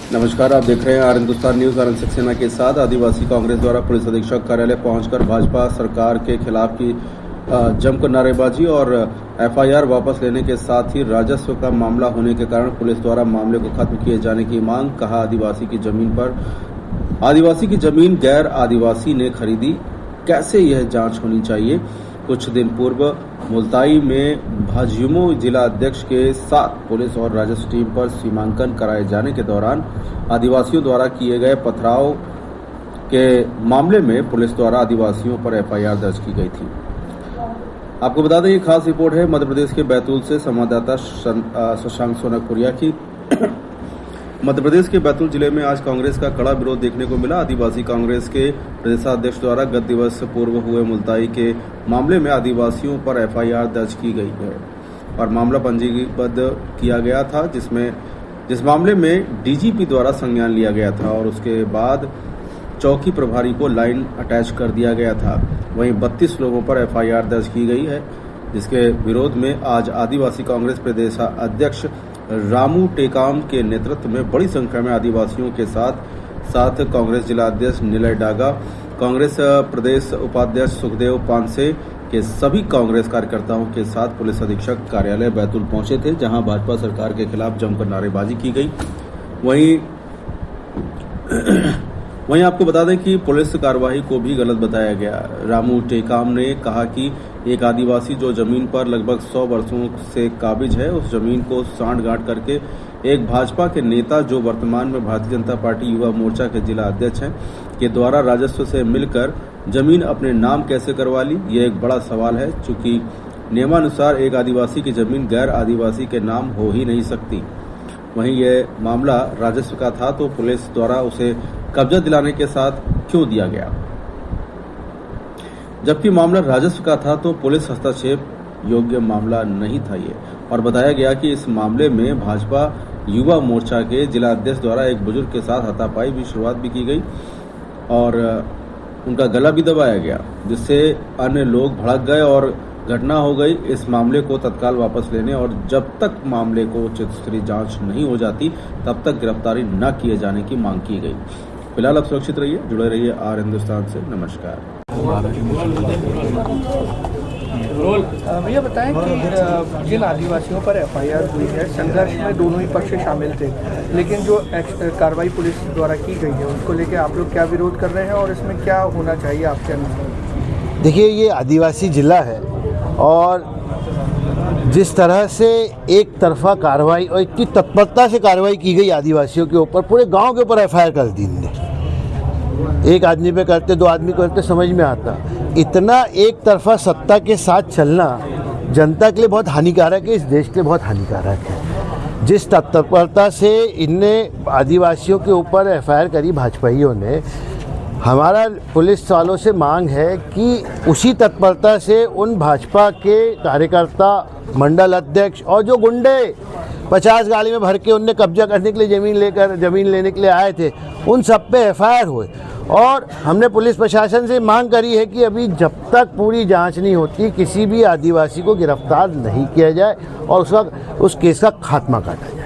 नमस्कार, आप देख रहे हैं आर हिंदुस्तान न्यूज। आनंद सक्सेना के साथ आदिवासी कांग्रेस द्वारा पुलिस अधीक्षक कार्यालय पहुंचकर भाजपा सरकार के खिलाफ की जमकर नारेबाजी और एफआईआर वापस लेने के साथ ही राजस्व का मामला होने के कारण पुलिस द्वारा मामले को खत्म किए जाने की मांग। कहा, आदिवासी की जमीन गैर आदिवासी ने खरीदी, कैसे यह जांच होनी चाहिए। कुछ दिन पूर्व मुल्ताई में भाजयुमो जिला अध्यक्ष के साथ पुलिस और राजस्व टीम पर सीमांकन कराए जाने के दौरान आदिवासियों द्वारा किए गए पथराव के मामले में पुलिस द्वारा आदिवासियों पर एफआईआर दर्ज की गई थी। आपको बता दें, ये खास रिपोर्ट है मध्य प्रदेश के बैतूल से संवाददाता शशांक सोनकपुरिया की। मध्य प्रदेश के बैतूल जिले में आज कांग्रेस का कड़ा विरोध देखने को मिला। आदिवासी कांग्रेस के प्रदेशाध्यक्ष द्वारा गत दिवस पूर्व हुए मुल्ताई के मामले में आदिवासियों पर एफआईआर दर्ज की गई है और मामला पंजीबद्ध किया गया था, जिस मामले में डीजीपी द्वारा संज्ञान लिया गया था और उसके बाद चौकी प्रभारी को लाइन अटैच कर दिया गया था। वहीं 32 लोगों पर एफआईआर दर्ज की गई है, जिसके विरोध में आज आदिवासी कांग्रेस प्रदेशाध्यक्ष रामू टेकाम के नेतृत्व में बड़ी संख्या में आदिवासियों के साथ कांग्रेस जिला अध्यक्ष निलय डागा, कांग्रेस प्रदेश उपाध्यक्ष सुखदेव पानसे के सभी कांग्रेस कार्यकर्ताओं के साथ पुलिस अधीक्षक कार्यालय बैतूल पहुंचे थे, जहां भाजपा सरकार के खिलाफ जमकर नारेबाजी की गई। वहीं आपको बता दें कि पुलिस कार्रवाई को भी गलत बताया गया। रामू टेकाम ने कहा कि एक आदिवासी जो जमीन पर लगभग 100 वर्षों से काबिज है, उस जमीन को सांठ-गांठ करके एक भाजपा के नेता जो वर्तमान में भारतीय जनता पार्टी युवा मोर्चा के जिला अध्यक्ष हैं, के द्वारा राजस्व से मिलकर जमीन अपने नाम कैसे करवा ली, ये एक बड़ा सवाल है। चूंकि नियमानुसार एक आदिवासी की जमीन गैर आदिवासी के नाम हो ही नहीं सकती। वहीं यह मामला राजस्व का था तो पुलिस द्वारा उसे कब्जा दिलाने के साथ क्यों दिया गया, जबकि मामला राजस्व का था तो पुलिस हस्तक्षेप योग्य मामला नहीं था ये। और बताया गया कि इस मामले में भाजपा युवा मोर्चा के जिला अध्यक्ष द्वारा एक बुजुर्ग के साथ हाथापाई भी शुरुआत भी की गई और उनका गला भी दबाया गया, जिससे अन्य लोग भड़क गए और घटना हो गई। इस मामले को तत्काल वापस लेने और जब तक मामले को उचित स्तरीय जांच नहीं हो जाती तब तक गिरफ्तारी न किए जाने की मांग की गई। फिलहाल आप सुरक्षित रहिए, जुड़े रहिए आर हिंदुस्तान से। नमस्कार। भैया बताएं कि जिन आदिवासियों पर एफआईआर हुई है, संघर्ष में दोनों ही पक्ष शामिल थे, लेकिन जो कार्रवाई पुलिस द्वारा की गई है उसको लेकर आप लोग क्या विरोध कर रहे हैं और इसमें क्या होना चाहिए आपके अनुसार? देखिए, ये आदिवासी जिला है और जिस तरह से एक तरफा कार्रवाई और इतनी तत्परता से कार्रवाई की गई आदिवासियों के ऊपर, पूरे गांव के ऊपर एफआईआर कर दी इनने। एक आदमी पे करते, 2 आदमी को करते, समझ में आता। इतना एक तरफा सत्ता के साथ चलना जनता के लिए बहुत हानिकारक है, इस देश के लिए बहुत हानिकारक है। जिस तत्परता से इनने आदिवासियों के ऊपर एफआईआर करी भाजपाइयों ने, हमारा पुलिस वालों से मांग है कि उसी तत्परता से उन भाजपा के कार्यकर्ता, मंडल अध्यक्ष और जो गुंडे 50 गाड़ी में भर के उनने कब्जा करने के लिए जमीन लेने के लिए आए थे, उन सब पे एफआईआर हुए। और हमने पुलिस प्रशासन से मांग करी है कि अभी जब तक पूरी जांच नहीं होती किसी भी आदिवासी को गिरफ्तार नहीं किया जाए और उस केस का खात्मा काटा जाए।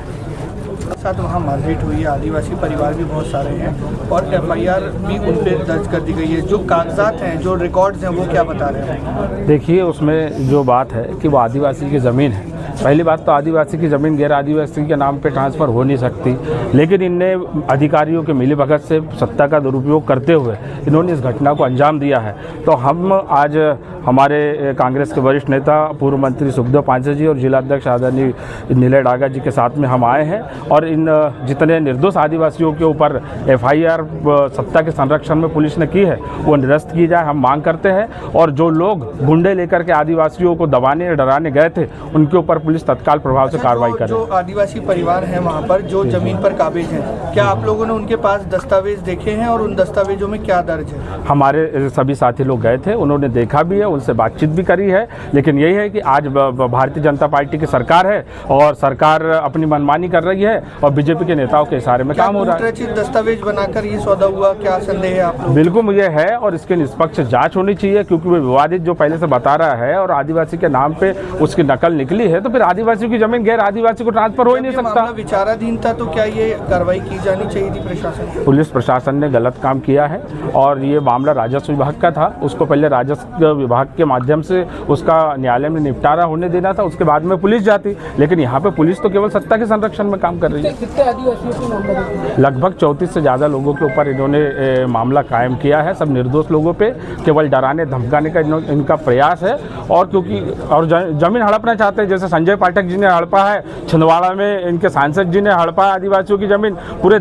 साथ वहाँ मारपीट हुई है, आदिवासी परिवार भी बहुत सारे हैं और एफआईआर भी उन पर दर्ज कर दी गई है। जो कागजात हैं, जो रिकॉर्ड्स हैं, वो क्या बता रहे हैं? देखिए, उसमें जो बात है कि वो आदिवासी की ज़मीन है। पहली बात तो आदिवासी की ज़मीन गैर आदिवासी के नाम पे ट्रांसफ़र हो नहीं सकती, लेकिन इनने अधिकारियों के मिलीभगत से सत्ता का दुरुपयोग करते हुए इन्होंने इस घटना को अंजाम दिया है। तो हम आज हमारे कांग्रेस के वरिष्ठ नेता पूर्व मंत्री सुखदेव पानसे जी और जिलाध्यक्ष आदरणीय निलय डागा जी के साथ में हम आए हैं और इन जितने निर्दोष आदिवासियों के ऊपर एफआईआर सत्ता के संरक्षण में पुलिस ने की है वो निरस्त की जाए, हम मांग करते हैं। और जो लोग गुंडे लेकर के आदिवासियों को दबाने डराने गए थे उनके ऊपर पुलिस तत्काल प्रभाव से कार्रवाई करे। जो आदिवासी परिवार हैं वहाँ पर जो जमीन पर काबिज हैं, क्या आप लोगों ने उनके पास दस्तावेज देखे हैं और उन दस्तावेजों में क्या दर्ज है? हमारे सभी साथी लोग गए थे, उन्होंने देखा भी है, उनसे बातचीत भी करी है। लेकिन यही है कि आज भारतीय जनता पार्टी की सरकार है और सरकार अपनी मनमानी कर रही है और बीजेपी के नेताओं के इशारे में काम हो रहा है। दस्तावेज बनाकर ये सौदा हुआ, क्या संदेह है आप लोग? बिल्कुल ये है और इसके निष्पक्ष जांच होनी चाहिए, क्योंकि वो विवादित जो पहले से बता रहा है और आदिवासी के नाम पे उसकी नकल निकली है, तो फिर फिर आदिवासियों की जमीन गैर आदिवासी को ट्रांसफर हो ही नहीं सकता। विचाराधीन था तो क्या ये कार्रवाई की जानी चाहिए थी प्रशासन? पुलिस प्रशासन ने गलत काम किया है और ये मामला राजस्व विभाग का था, उसको पहले राजस्व विभाग के माध्यम से उसका न्यायालय में निपटारा होने देना था, उसके बाद में पुलिस जाती। लेकिन यहाँ पे पुलिस तो केवल सत्ता के संरक्षण में काम कर रही है। कितने आदिवासियों को मामला? लगभग 34 से ज़्यादा लोगों के ऊपर इन्होंने मामला कायम किया है। सब निर्दोष लोगों पे केवल डराने धमकाने का इनका प्रयास है। और क्योंकि और जमीन हड़पना चाहते हैं, जैसे संजय पाठक जी ने हड़पा है, छिंदवाड़ा में इनके सांसद जी ने हड़पा है आदिवासियों की जमीन। पूरे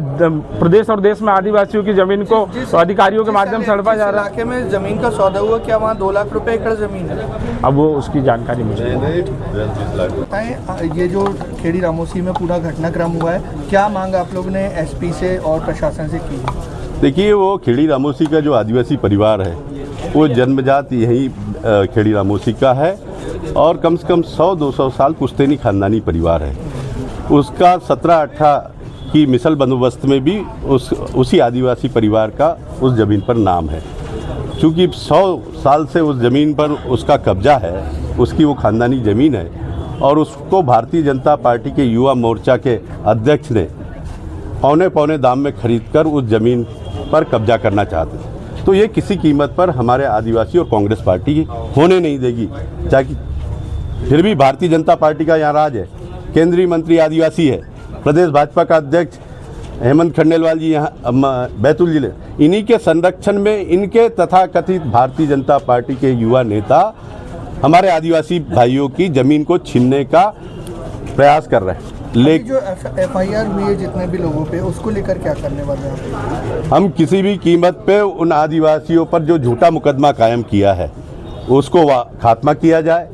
प्रदेश और देश में आदिवासियों की जमीन को अधिकारियों के माध्यम से हड़पा जा रहा है। इलाके में जमीन का सौदा हुआ, क्या वहाँ 2 लाख रुपए एकड़ जमीन है? अब वो उसकी जानकारी मुझे बताएं। ये जो खेड़ी रामोसी में पूरा घटनाक्रम हुआ है, क्या मांग आप लोगों ने एसपी से और प्रशासन से की? देखिए, वो खेड़ी रामोसी का जो आदिवासी परिवार है वो जन्मजात यही खेड़ी रामोसी का है और कम से कम 100-200 साल पुश्तैनी खानदानी परिवार है। उसका 17-18 की मिसल बंदोबस्त में भी उसी आदिवासी परिवार का उस ज़मीन पर नाम है। चूँकि 100 साल से उस ज़मीन पर उसका कब्जा है, उसकी वो खानदानी ज़मीन है और उसको भारतीय जनता पार्टी के युवा मोर्चा के अध्यक्ष ने पौने दाम में खरीदकर उस ज़मीन पर कब्जा करना चाहते हैं। तो ये किसी कीमत पर हमारे आदिवासी और कांग्रेस पार्टी होने नहीं देगी। चाहे फिर भी भारतीय जनता पार्टी का यहाँ राज है, केंद्रीय मंत्री आदिवासी है, प्रदेश भाजपा का अध्यक्ष हेमंत खंडेलवाल जी यहाँ बैतूल जिले, इन्हीं के संरक्षण में इनके तथाकथित भारतीय जनता पार्टी के युवा नेता हमारे आदिवासी भाइयों की ज़मीन को छीनने का प्रयास कर रहे हैं। लेकिन जो FIR हुई है जितने भी लोगों पे, उसको लेकर क्या करने वाले हैं? हम किसी भी कीमत पे उन आदिवासियों पर जो झूठा मुकदमा कायम किया है उसको खात्मा किया जाए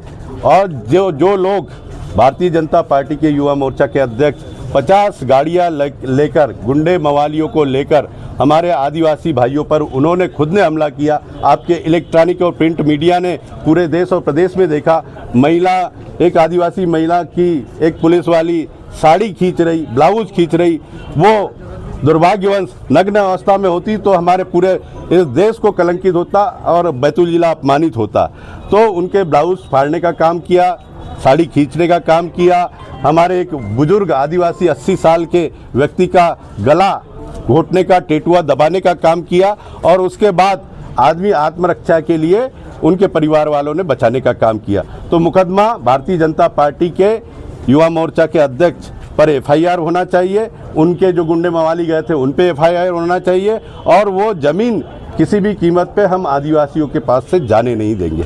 और जो लोग भारतीय जनता पार्टी के युवा मोर्चा के अध्यक्ष 50 गाड़ियां लेकर गुंडे मवालियों को लेकर हमारे आदिवासी भाइयों पर उन्होंने खुद ने हमला किया। आपके इलेक्ट्रॉनिक और प्रिंट मीडिया ने पूरे देश और प्रदेश में देखा, एक आदिवासी महिला की एक पुलिस वाली साड़ी खींच रही, ब्लाउज खींच रही, वो दुर्भाग्यवंश नग्न अवस्था में होती तो हमारे पूरे इस देश को कलंकित होता और बैतूल जिला अपमानित होता। तो उनके ब्लाउज फाड़ने का काम किया, साड़ी खींचने का काम किया। हमारे एक बुजुर्ग आदिवासी 80 साल के व्यक्ति का गला घोटने का, टेटुआ दबाने का काम किया और उसके बाद आदमी आत्मरक्षा के लिए उनके परिवार वालों ने बचाने का काम किया। तो मुकदमा भारतीय जनता पार्टी के युवा मोर्चा के अध्यक्ष पर FIR होना चाहिए, उनके जो गुंडे मवाली गए थे उन पे FIR होना चाहिए और वो ज़मीन किसी भी कीमत पे हम आदिवासियों के पास से जाने नहीं देंगे।